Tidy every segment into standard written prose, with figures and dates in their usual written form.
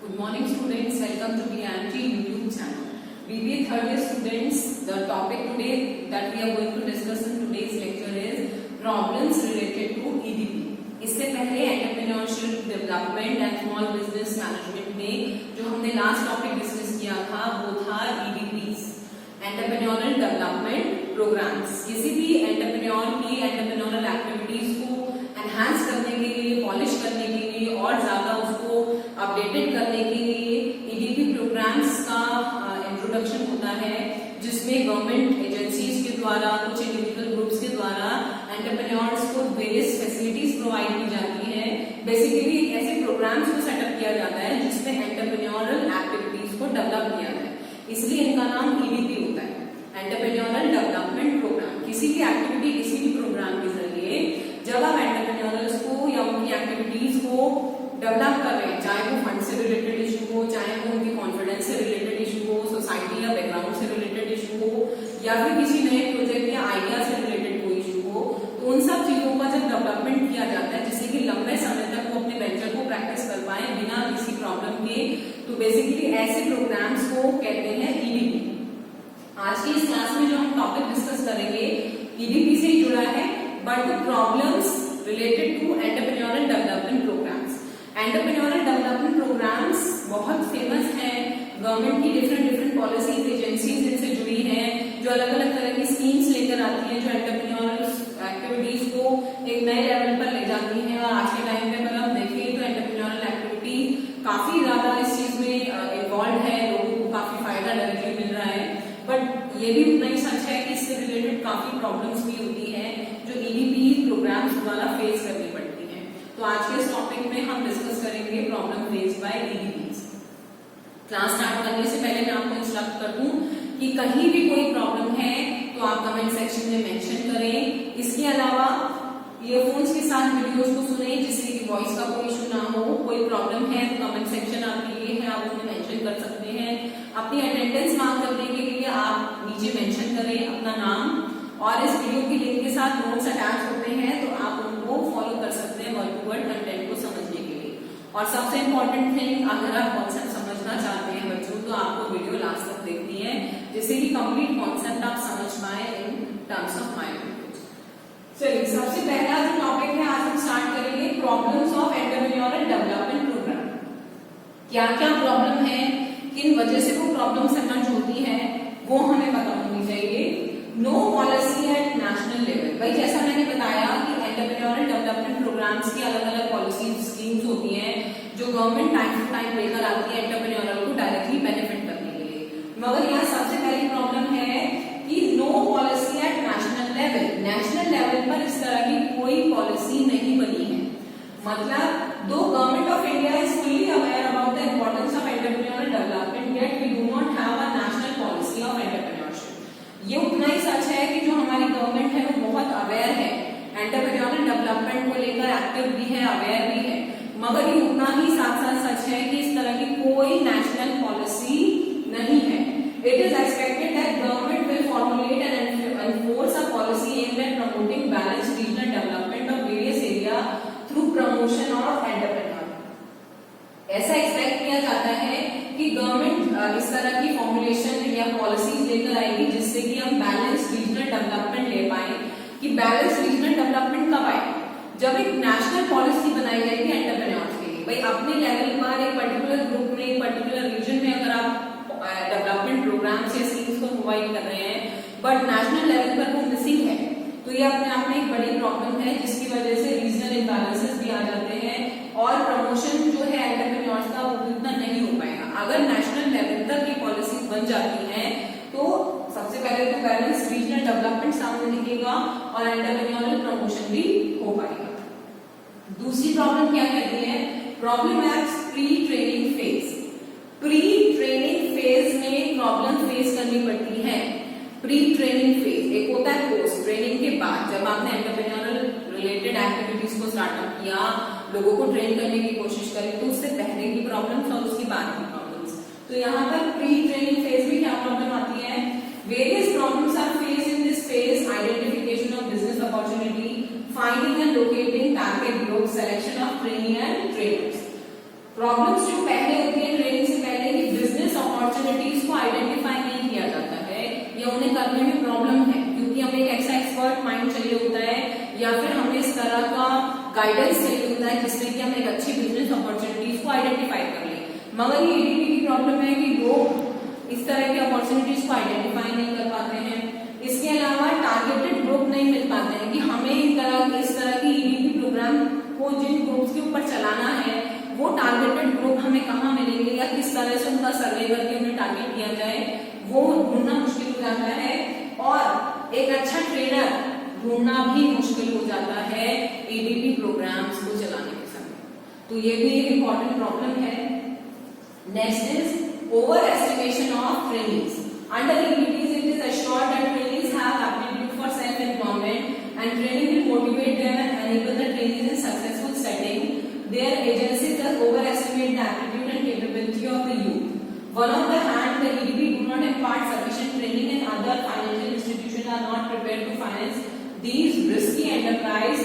Good morning students, welcome to BMT YouTube channel. BBA third year students, the topic today that we are going to discuss in today's lecture is problems related to EDP. इससे पहले entrepreneurship development and small business management में जो हमने last topic discuss किया था वो था EDPs, entrepreneurial development programmes. किसी भी एंटरप्रेन्योर की एंटरप्रेन्योरल एक्टिविटीज को एनहांस करने के लिए, पॉलिश करने के लिए और ज्यादा उसको अपडेटेड करने के लिए EDP प्रोग्राम्स का इंट्रोडक्शन होता है, जिसमें गवर्नमेंट एजेंसीज के द्वारा, कुछ इंडिविजुअल ग्रुप्स के द्वारा एंटरप्रेन्योर्स को वेरियस फैसिलिटीज प्रोवाइड की जाती है। बेसिकली ऐसे प्रोग्राम्स को सेटअप किया जाता है जिसमें एंटरप्रेन्योरल एक्टिविटीज को डेवलप किया जाए, इसलिए इनका नाम EDP होता है, एंटरप्रेन्योरल डेवलपमेंट प्रोग्राम। किसी भी एक्टिविटी, किसी भी प्रोग्राम के जरिए जब आप एंटरप्रेन्योर्स को या उनकी एक्टिविटीज को डेवलप कर रहे हैं, चाहे वो फंड से रिलेटेड इशू हो, चाहे वो उनके कॉन्फिडेंस से रिलेटेड इशू हो, सोसाइटी या बैकग्राउंड से रिलेटेड इशू हो, या फिर किसी नए प्रोजेक्ट या आइडिया से रिलेटेड कोई इशू हो, तो उन सब चीजों का जब डेवलपमेंट किया जाता है जिससे कि लंबे समय तक वो अपने वेंचर को प्रैक्टिस कर पाए बिना किसी प्रॉब्लम के, तो बेसिकली ऐसे प्रोग्राम्स को कहते हैं EDP। आज की इस क्लास में जो हम टॉपिक डिस्कस करेंगे EDP से ही जुड़ा है, but the problems related to entrepreneurial development programs. Entrepreneurial development programs बहुत फेमस हैं, गवर्नमेंट की डिफरेंट पॉलिसीज, एजेंसीज इनसे जुड़ी हैं, जो अलग अलग तरह की स्कीम्स लेकर आती हैं, जो एंटरप्रेन्योरल एक्टिविटीज को एक नए लेवल पर ले जाती हैं। और आज के टाइम में अगर आप देखें तो एंटरप्रेन्योरल एक्टिविटी काफी ज्यादा इस चीज में इन्वॉल्व है, लोगों को काफी फायदा डायरेक्टली मिल रहा है, बट ये भी उतना ही सच है कि इससे रिलेटेड काफी प्रॉब्लम्स भी होती है जो EDP प्रोग्राम्स द्वारा फेस करनी पड़ती है। तो आज के इस टॉपिक में हम डिस्कस करेंगे problem face by EDPs। Class start करने से पहले मैं आपको इंस्ट्रक्ट कर दूं कि कहीं भी कोई प्रॉब्लम है तो आप कमेंट सेक्शन में मेंशन करें। इसके अलावा ईयरफोन्स के साथ वीडियोस को सुने जिससे कि वॉइस का कोई इशू ना हो। कोई प्रॉब्लम है तो कमेंट सेक्शन आपके लिए है, आप उसमें मेंशन कर सकते हैं। अपनी अटेंडेंस मार्क करने के लिए आप नीचे मेंशन करें अपना नाम, और इस वीडियो की लिंक के साथ नोट्स अटैच होते हैं तो आप उनको फॉलो कर सकते हैं वर्ड टू वर्ड कंटेंट को समझने के लिए। और सबसे इम्पोर्टेंट थिंग, अगर आप कॉन्सेप्ट समझना चाहते हैं बच्चों तो आपको वीडियो लास्ट तक देखनी है, जिससे कि कंप्लीट कॉन्सेप्ट आप समझ पाए in terms of my language. चलिए, सबसे पहला जो टॉपिक है आज हम स्टार्ट करेंगे problems of entrepreneurial development program. क्या क्या प्रॉब्लम है, किन वजह से वो प्रॉब्लम्स इमर्ज होती है, वो हमें पता होनी चाहिए। No policy at national level. भाई जैसा मैंने बताया कि एंटरप्रेन्योरल डेवलपमेंट प्रोग्राम्स की अलग अलग पॉलिसी स्कीम्स होती हैं जो गवर्नमेंट टाइम टू टाइम लेकर आती है एंटरप्रेन्योरल को डायरेक्टली बेनिफिट करने के लिए। मगर यहाँ सबसे पहली प्रॉब्लम है कि no policy at national level. National level पर इस तरह की कोई पॉलिसी नहीं बनी है। मतलब दो government of India is fully aware about the importance of entrepreneurial development, yet we do not have a national policy of entrepreneurship. ये उतना ही सच है कि जो हमारी गवर्नमेंट है वो बहुत अवेयर है, एंटरप्रेन्योरल डेवलपमेंट को लेकर एक्टिव भी है, अवेयर भी है, मगर ये उतना ही साथ साथ सच है कि इस तरह की कोई नेशनल पॉलिसी नहीं है। It is expected that government will formulate and enforce a policy aimed at promoting balanced regional development of various area through promotion of entrepreneur. ऐसा एक्सपेक्ट किया जाता है कि गवर्नमेंट इस तरह की फॉर्मुलेशन या पॉलिसीज लेकर आएगी जिससे कि हम बैलेंस रीजनल डेवलपमेंट ले पाए। कि बैलेंस रीजनल डेवलपमेंट कब आए? जब एक नेशनल पॉलिसी बनाई जाएगी एंटरप्रेन्योर्स के लिए। भाई अपने लेवल पर एक पर्टिकुलर ग्रुप में, एक पर्टिकुलर रीजन में अगर आप डेवलपमेंट प्रोग्राम्स या स्कीम्स को प्रोवाइड कर रहे हैं बट नेशनल लेवल पर वो मिसिंग है, तो ये अपने आप में एक बड़ी प्रॉब्लम है, जिसकी वजह से रीजनल इम्बैलेंसेस भी आ जाते हैं और प्रमोशन जो है एंटरप्रेन्योर्स का वो उतना नहीं हो पाएगा। अगर नेशनल लेवल तक की पॉलिसी बन जाती है तो सबसे पहले तो बैलेंस रीजनल डेवलपमेंट सामने दिखेगा और एंटरप्रेन्योरल प्रमोशन भी हो पाएगा। दूसरी प्रॉब्लम क्या कहती है? Problem at pre training phase. Pre training phase में प्रॉब्लम फेस करनी पड़ती है। प्री ट्रेनिंग फेज एक होता है पोस्ट ट्रेनिंग के बाद, जब आपने एंटरप्रेन्योरल रिलेटेड एक्टिविटीज को स्टार्टअप किया, लोगों को ट्रेन करने की कोशिश करी, तो उससे पहले की प्रॉब्लम्स और उसके बाद की प्रॉब्लम्स। तो यहाँ पर प्री ट्रेनिंग फेज में क्या प्रॉब्लम आती है? Various problems are faced in this phase, identification of business opportunity, finding and locating target group, selection of trainee and trainers. Problems जो पहले होती है करने में प्रॉब्लम है, क्योंकि हमें एक ऐसा एक्सपर्ट माइंड चाहिए होता है या फिर हमें इस तरह का गाइडेंस चाहिए होता है जिसमें कि हम एक अच्छी बिजनेस अपॉर्चुनिटीज को आइडेंटिफाई कर लें। मगर ये ईडीपी की प्रॉब्लम है कि लोग इस तरह की अपॉर्चुनिटीज को आइडेंटिफाई नहीं कर पाते हैं। इसके अलावा टारगेटेड ग्रुप नहीं मिल पाते हैं कि हमें इस तरह की ईडीपी प्रोग्राम को जिन ग्रुप्स के ऊपर चलाना है वो टारगेटेड ग्रुप हमें कहाँ मिलेंगे या किस तरह से उनका सर्वे करके उन्हें टारगेट किया जाए वो ढूंढना मुश्किल हो जाता है, और एक अच्छा ट्रेनर ढूंढना भी मुश्किल हो जाता है ईडीपी प्रोग्राम्स को चलाने के समय। तो ये भी एक इम्पोर्टेंट प्रॉब्लम है। Next is over estimation of trainings. Under EDPs it is assured that trainees have aptitude for self-employment and training will motivate them and enable the trainees in successful setting. Their agencies thus overestimate the aptitude and capability of the youth. On the other hand, the EDP do not impart sufficient training and other financial institutions are not prepared to finance these risky enterprises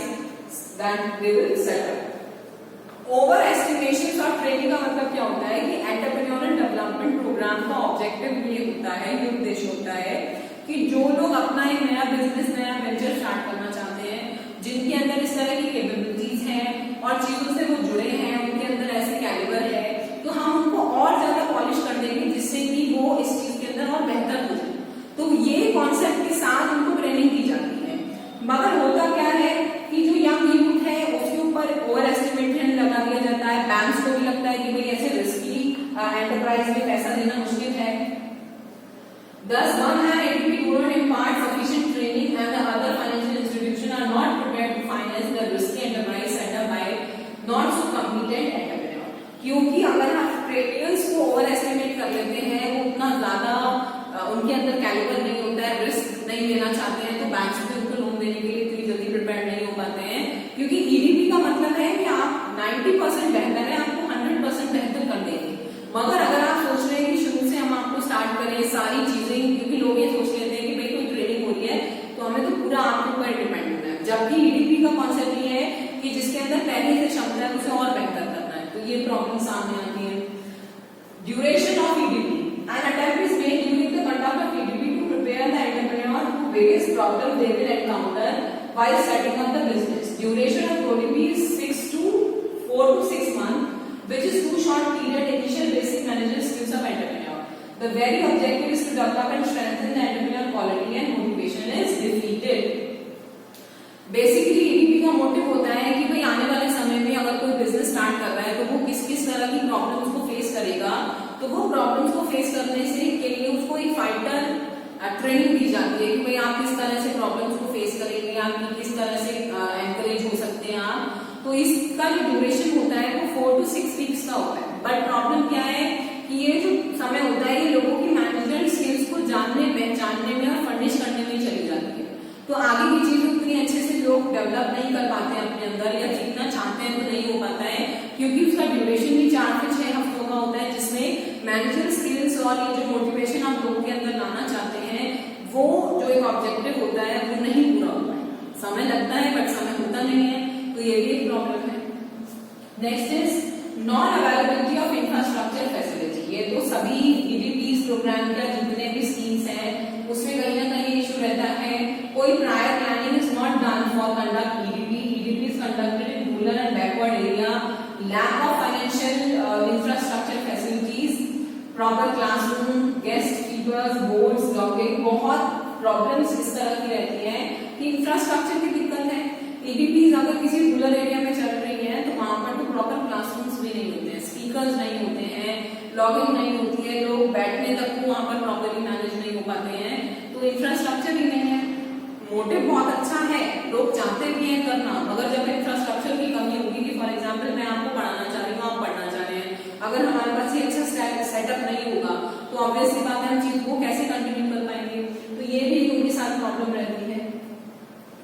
that they will set up. Over estimation और training का मतलब क्या होता है कि entrepreneurial development programme का objective ये होता है, ये उद्देश्य होता है कि जो लोग अपना एक नया बिजनेस, नया वेंचर स्टार्ट करना चाहते हैं, जिनके अंदर इस तरह की कैपेबिलिटीज हैं और चीजों से वो जुड़े हैं, उनके अंदर ऐसे कैलिबर है, तो हम उनको और ज्यादा पॉलिश कर देंगे जिससे कि वो इस चीज के अंदर और बेहतर हो जाए। तो ये कॉन्सेप्ट के साथ उनको ट्रेनिंग दी जाती है। मगर होता क्या है कि जो यंग यूथ है उसके ऊपर ओवर एस्टिमेशन लगा दिया जाता है। बैंक्स को भी लगता है कि भाई ऐसे रिस्की एंटरप्राइज में पैसा देना मुश्किल है। Thus, one hand EDP do not impart sufficient training and the other financial institutions are not prepared to finance the risky enterprise set up by not so competent entrepreneur. क्योंकि अगर हम ट्रेनियर्स को over estimate कर लेते हैं, वो उतना ज्यादा उनके अंदर कैलिबर नहीं होता है, रिस्क नहीं लेना चाहते हैं, तो बैंक्स भी उनको लोन देने के लिए इतनी जल्दी प्रिपेयर नहीं हो पाते हैं। क्योंकि ईडीपी का मतलब है कि आप 90% बेहतर है, आपको 100% बेहतर कर देंगे। मगर अगर आप सोच रहे हैं कि शुरू से हम आपको स्टार्ट करें सारी चीजें, क्योंकि लोग ये सोच लेते हैं कि भाई कोई ट्रेनिंग हो रही है तो हमें तो पूरा आपके ऊपर डिपेंड होना है, जबकि ईडीपी का कॉन्सेप्ट ये है कि जिसके अंदर पहले से क्षमता है उसे और बेहतर करना है। तो ये प्रॉब्लम सामने आती है। Duration of EDP. An attempt is made during the conduct of EDP to prepare the entrepreneur to various problems they will encounter while setting up the business. Duration of EDP is 4 to 6 months, which is too short period initial basic managerial skills of entrepreneur. The very objective is to develop and strengthen the entrepreneurial quality and motivation is defeated. Basically EDP का motive होता है कि भाई आने वाले समय में अगर कोई बिजनेस स्टार्ट कर रहा है तो वो किस किस तरह की प्रॉब्लम्स को फेस करेगा, तो वो प्रॉब्लम्स को फेस करने से के लिए उसको एक फाइटर ट्रेनिंग दी जाती है कि भाई आप किस तरह से प्रॉब्लम्स को फेस करेंगे, आप किस तरह से एनकरेज हो सकते हैं आप। तो इसका जो ड्यूरेशन होता है वो 4 to 6 वीक्स का होता है। बट प्रॉब्लम क्या है कि ये जो समय होता है ये लोगों की मैनेजमेंट स्किल्स को जानने, पहचानने में और फर्निश करने में चली जाती है। तो आगे की चीजें उतनी अच्छे से लोग डेवलप नहीं कर पाते हैं अपने अंदर, या जितना चाहते हैं तो नहीं हो पाता है, क्योंकि उसका ड्यूरेशन भी 4 से 6 हफ्तों का होता है, जिसमें मैनेजर स्किल्स और ये जो मोटिवेशन आप लोगों के अंदर लाना चाहते हैं वो जो एक ऑब्जेक्टिव होता है वो नहीं पूरा होता है। समय लगता है बट समय होता नहीं है, तो ये भी एक प्रॉब्लम है। Next is non availability of infrastructure facility. ये तो सभी ईडीपी प्रोग्राम का जितने भी स्कीम्स हैं उसमें कहीं ना कहीं इशू रहता है। कोई prior planning is not done for conduct EDP. EDP is conducted in rural and backward area. Lack of financial infrastructure facilities, proper classroom, guest teachers, boards, logging, बहुत प्रॉब्लम्स इस तरह की रहती है कि इंफ्रास्ट्रक्चर की दिक्कत है। ईडीपीज अगर किसी रूरल एरिया में चल रही है तो वहां पर तो प्रॉपर क्लासरूम्स भी नहीं होते हैं, स्पीकर्स नहीं होते हैं, लॉगिंग नहीं होती है, लोग बैठने तक को वहां पर प्रॉपरली मैनेज नहीं हो पाते हैं, तो इंफ्रास्ट्रक्चर ही नहीं है। मोटिव बहुत अच्छा है, लोग चाहते भी हैं करना, मगर जब इंफ्रास्ट्रक्चर की कमी होगी कि फॉर एग्जाम्पल मैं आपको पढ़ाना चाह रही हूँ, आप पढ़ना चाह रहे हैं, अगर हमारे पास ये अच्छा सेटअप नहीं होगा तो ऑब्वियसली बात है हम चीज को कैसे कंटिन्यू कर पाएंगे। तो ये भी उनके साथ प्रॉब्लम रहती है।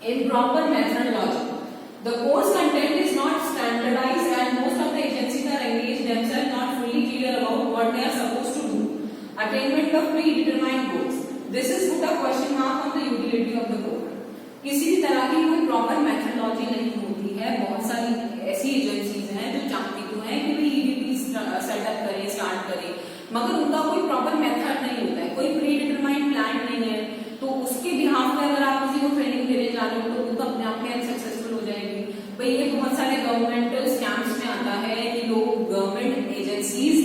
Improper methodology. The course content is not standardized and most of the agencies are engaged themselves not fully clear about what they are supposed to do. Attainment of predetermined goals. This is put a question mark on the utility of the program. किसी भी तरह की कोई proper methodology नहीं होती है। बहुत सारी ऐसी एजेंसीज हैं जो चाहती तो हैं कि भाई ईडीपी सेटअप करें, स्टार्ट करें, मगर उनका कोई प्रॉपर मेथड नहीं होता है, कोई प्री डिटरमाइंड प्लान नहीं है। तो भाई ये बहुत सारे गवर्नमेंटल स्कैम्स में आता है कि लोग गवर्नमेंट एजेंसीज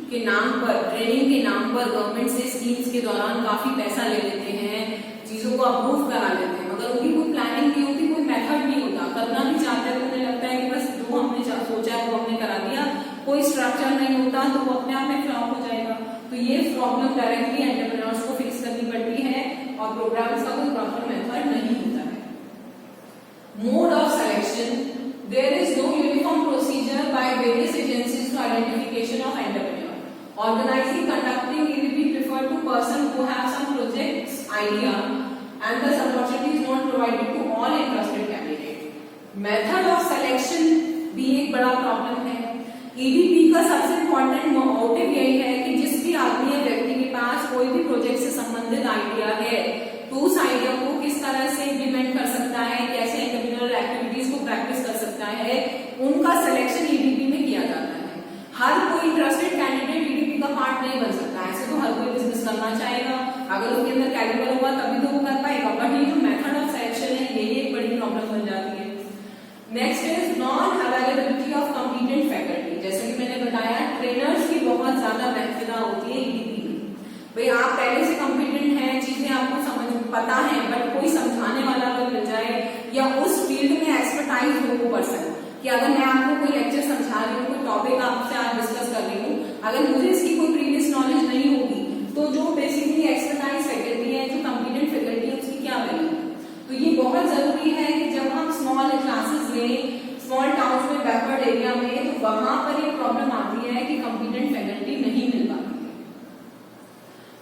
के नाम पर, ट्रेनिंग के नाम पर गवर्नमेंट से स्कीम्स के दौरान काफी पैसा ले लेते हैं, चीजों को अप्रूव करा लेते हैं, मगर उनकी कोई प्लानिंग नहीं होती, कोई मेथड नहीं होता, करना भी चाहते हैं तो उन्हें लगता है कि बस जो हमने सोचा है वो हमने करा दिया, कोई स्ट्रक्चर नहीं होता तो वो अपने आप में फ्लॉप हो जाएगा। तो ये प्रॉब्लम डायरेक्टली एंटरप्रेन्योर्स को फेस करनी पड़ती है और प्रोग्राम्स का कोई प्रॉपर मेथड नहीं होता है। Mode of selection, there is no uniform procedure by various agencies to identification of entrepreneur. Organizing, conducting EDP prefer to person who have some projects idea and thus opportunity is not provided to all interested candidates. Method of selection भी एक बड़ा problem है। EDP का सबसे important motive यही है कि जिस भी आदमी या व्यक्ति के पास कोई भी प्रोजेक्ट से संबंधित आइडिया है तो उस आइडिया को किस तरह से इम्प्लीमेंट कर सकता है, कैसे एंटरप्रेन्योरल एक्टिविटीज को प्रैक्टिस कर सकता है, उनका सिलेक्शन EDP में किया जाता है। हर कोई इंटरेस्टेड कैंडिडेट EDP का पार्ट नहीं बन सकता, ऐसे तो हर कोई बिजनेस करना चाहेगा, अगर उसके अंदर कैलिबर होगा तभी तो वो कर पाएगा, बट ये जो मेथड ऑफ सिलेक्शन है यही एक बड़ी प्रॉब्लम बन जाती है। Next is non availability of competent faculty. जैसे कि मैंने बताया ट्रेनर्स की बहुत ज्यादा महत्वता होती है EDP में। भाई आप पहले से कॉम्पिटेंट हैं, चीजें आपको समझ पता है, बट कोई समझाने वाला अगर मिल जाए या उस फील्ड में एक्सपर्टाइज हो वो पर्सन, कि अगर मैं आपको कोई लेक्चर समझा रही हूँ, कोई टॉपिक आपसे आज डिस्कस कर रही हूँ, अगर मुझे इसकी कोई प्रीवियस नॉलेज नहीं होगी तो जो बेसिकली एक्सपर्टाइज फैकल्टी है, जो कॉम्पिटेंट फैकल्टी है, उसकी क्या वैल्यू। तो ये बहुत जरूरी है कि जब हम स्मॉल क्लासेस लें, स्मॉल टाउन्स में, बैकवर्ड एरिया में, तो वहां पर एक प्रॉब्लम आती है कि कॉम्पिटेंट फैकल्टी नहीं मिल पाती है।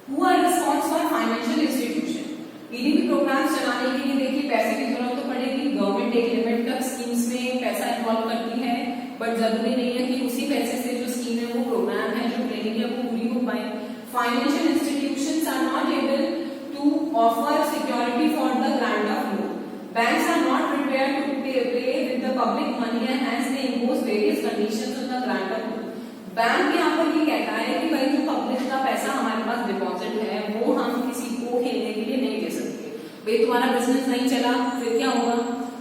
Poor response for financial institution. EDP programs चलाने के लिए देखिए पैसे की जरूरत तो पड़ेगी, गवर्नमेंट एक लिमिट तक स्कीम्स में पैसा इन्वॉल्व करती है, बट जरूरी नहीं है कि उसी पैसे से जो स्कीम है, वो प्रोग्राम है, जो ट्रेनिंग है, वो पूरी हो पाए। Financial institutions are not able to offer security for the grant of loan. Banks are not prepared to pay with the public money and hence they impose various conditions on the grant of loan. Bank यहाँ पर ये कहता है कि भाई जो public का पैसा हमारे पास डिपॉजिट है वो हम किसी को खेलने के लिए नहीं दे सकते। भाई तुम्हारा बिजनेस नहीं चला फिर क्या होगा,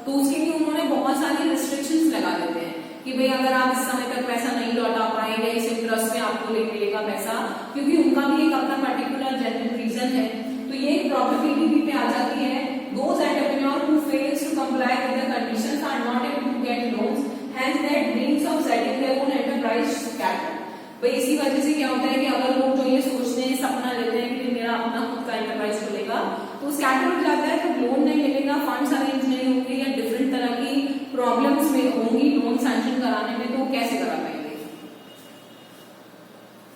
तो उसके लिए उन्होंने बहुत सारी रिस्ट्रिक्शंस लगा देते हैं कि भाई अगर आप इस समय तक पैसा नहीं लौटा पाएंगे, इस इंटरेस्ट में आपको मिलेगा पैसा, क्योंकि उनका भी एक अपना पर्टिकुलर जेन्युइन रीजन है। तो ये एक प्रॉब्लम EDP पे आ जाती है। Those entrepreneurs who fails to comply with the conditions are not able to get loans, hence their dreams of setting their own enterprise scatter। भाई इसी वजह से क्या होता है कि अगर लोग जो ये सोचते हैं, सपना लेते हैं कि मेरा अपना खुद का एंटरप्राइज खुलेगा, तो स्कैटर हो जाता है, तो लोन नहीं मिलेगा, फंड्स अरेंज नहीं होंगे या डिफरेंट तरह की प्रॉब्लम्स में होंगी लोन सैंक्शन कराने में, तो कैसे करा पाएंगे।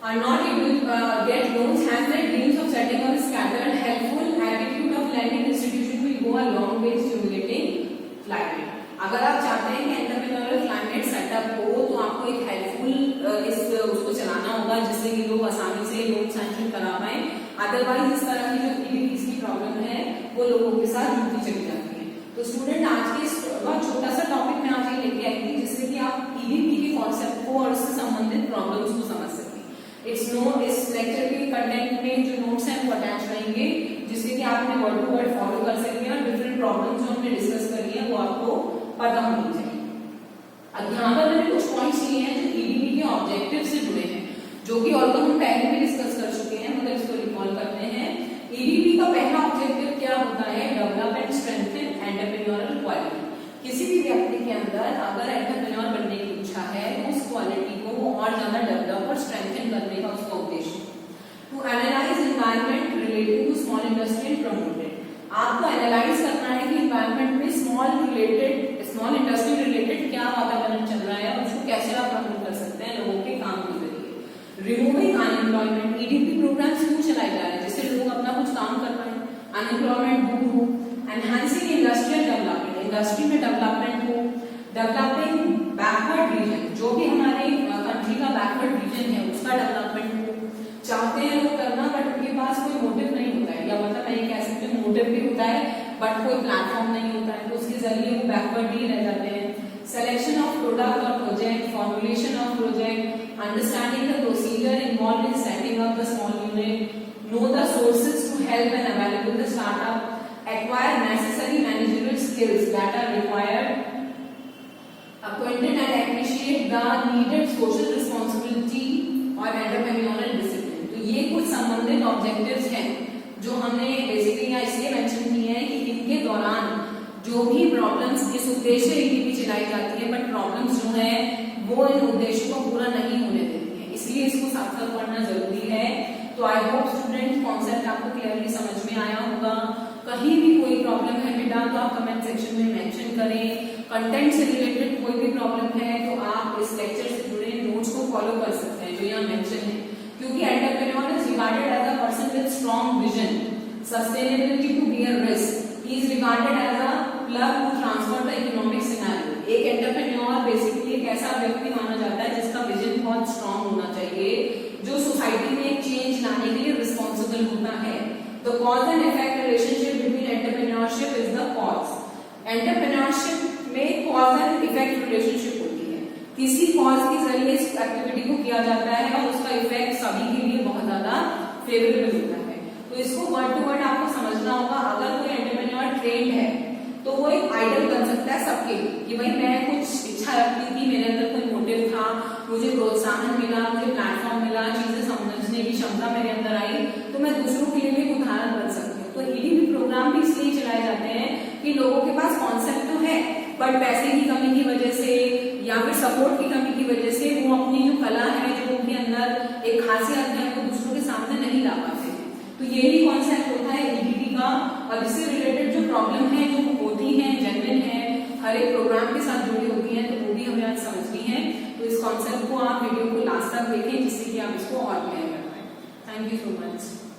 Are not able to get loans, has their dreams of setting up a scattered, helpful attitude of lending institution will go a long way stimulating climate। अगर आप चाहते हैं कि एंटरप्रेन्योरियल क्लाइमेट सेटअप हो तो आपको एक हेल्पफुल उसको चलाना होगा जिससे कि लोग आसानी से लोन सैंक्शन करा पाए, अदरवाइज इस तरह की जो EDP की प्रॉब्लम है वो लोगों के साथ जुड़ती चली जाती है। तो स्टूडेंट आज के बहुत छोटा सा टॉपिक मैं आज ये लेके आई थी जिससे कि आप EDP के कॉन्सेप्ट को और उससे संबंधित प्रॉब्लम्स को समझ सकें। इस लेक्चर के कंटेंट में जो नोट्स हैं वो अटैच रहेंगे जिससे कि आप वर्ड टू वर्ड फॉलो कर सकें और डिफरेंट प्रॉब्लम्स जो हमने डिस्कस करी है वो आपको पता होनी चाहिए। अब यहाँ पर मैंने कुछ पॉइंट्स लिए हैं जो EDP के ऑब्जेक्टिव से जुड़े हैं, जो कि ऑल्दो हम पहले भी डिस्कस कर चुके हैं, मतलब इसको रिकॉल करते हैं। EDP का पहला ऑब्जेक्टिव क्या होता है, develop and strengthen entrepreneurial quality. किसी भी व्यक्ति के अंदर अगर एंटरप्रेन्योर बनने की इच्छा है तो उस क्वालिटी को वो और ज्यादा डेवलप और स्ट्रेंथन करने का उसका उद्देश्य। To analyse environment related to small industry and promote it. आपको एनालाइज करना है कि एनवायरनमेंट में स्मॉल इंडस्ट्री रिलेटेड क्या वातावरण चल रहा है और उसको कैसे आप प्रमोट कर सकते हैं लोगों के काम के जरिए। Removing unemployment. EDP प्रोग्राम्स क्यों चलाए जा रहे हैं, जिससे लोग अपना कुछ काम कर पाए, अनएम्प्लॉयमेंट दूर हो। एनहांसिंग इंडस्ट्रियल डेवलपमेंट, इंडस्ट्री में डेवलपमेंट हो। डेवलपिंग बैकवर्ड रीजन, जो भी हमारे कंट्री का बैकवर्ड रीजन है उसका डेवलपमेंट हो। चाहते हैं लोग करना बट उनके पास कोई मोटिव नहीं होता है, या मतलब मैं ये कह सकती हूँ मोटिव भी होता है बट कोई प्लेटफॉर्म नहीं होता है, तो उसके जरिए वो बैकवर्ड ही रह जाते हैं। सिलेक्शन ऑफ प्रोडक्ट और project, formulation of project, understanding the procedure involve in setting up the small unit, know the sources to help and available the startup, acquire necessary managerial skills that are required acquainted and appreciate the needed social responsibility और entrepreneurial discipline। तो ये कुछ संबंधित objectives हैं जो हमने basically यहाँ इसलिए मेंशन किए हैं कि इनके दौरान जो भी प्रॉब्लम्स, इस उद्देश्य ईडीपी चलाई जाती है, बट प्रॉब्लम्स जो है वो इन उद्देश्यों को पूरा नहीं होने देती है, इसलिए इसको साथ साथ पढ़ना जरूरी है। तो आई होप स्टूडेंट कॉन्सेप्ट आपको क्लियरली समझ में आया होगा। कहीं भी कोई प्रॉब्लम है बेटा तो आप कमेंट सेक्शन में मेंशन करें। कंटेंट से रिलेटेड कोई भी प्रॉब्लम है तो आप इस लेक्चर से जुड़े नोट्स को फॉलो कर सकते हैं जो यहाँ मेंशन है, क्योंकि entrepreneur is regarded as a person with strong vision, sustainability to be a risk, he is regarded as a plug to transform the economic scenario. एक एंटरप्रेन्योर बेसिकली एक ऐसा व्यक्ति माना जाता है जिसका विजन बहुत स्ट्रॉन्ग होना चाहिए, जो सोसाइटी में एक चेंज लाने के लिए रिस्पॉन्सिबल होता है। The cause and effect relationship between entrepreneurship is the cause. Entrepreneurship में cause and effect relationship होती है, किसी cause के जरिए इस एक्टिविटी को किया जाता है और उसका इफेक्ट सभी के लिए बहुत ज्यादा फेवरेबल होता है। तो इसको वर्ड टू वर्ड आपको समझना होगा। अगर कोई एंटरप्रेन्योर ट्रेंड है तो वो एक आइडल बन सकता है सबके लिए कि भाई मैं कुछ इच्छा रखती थी, मेरे अंदर कोई मोटिव था, मुझे प्रोत्साहन मिला, मुझे प्लेटफॉर्म मिला, चीजें समझने की क्षमता मेरे अंदर आई, तो मैं दूसरों के लिए भी एक उदाहरण बन सकती हूँ। तो ईडीपी प्रोग्राम भी इसलिए चलाए जाते हैं कि लोगों के पास कॉन्सेप्ट तो है बट पैसे की कमी की वजह से या फिर सपोर्ट की कमी की वजह से वो अपनी जो कला है, जो उनके अंदर एक खासियत है, वो दूसरों के सामने नहीं ला पाते। तो यही कॉन्सेप्ट होता है ईडीपी का। और इससे रिलेटेड जो प्रॉब्लम है जो होती है, जेन्युइन है, हर एक प्रोग्राम के साथ जुड़ी होती है, तो वो भी हमें आज समझनी है। तो इस कॉन्सेप्ट को आप वीडियो को लास्ट तक देखें जिससे कि आप इसको और क्लियर कर पाए। Thank you so much.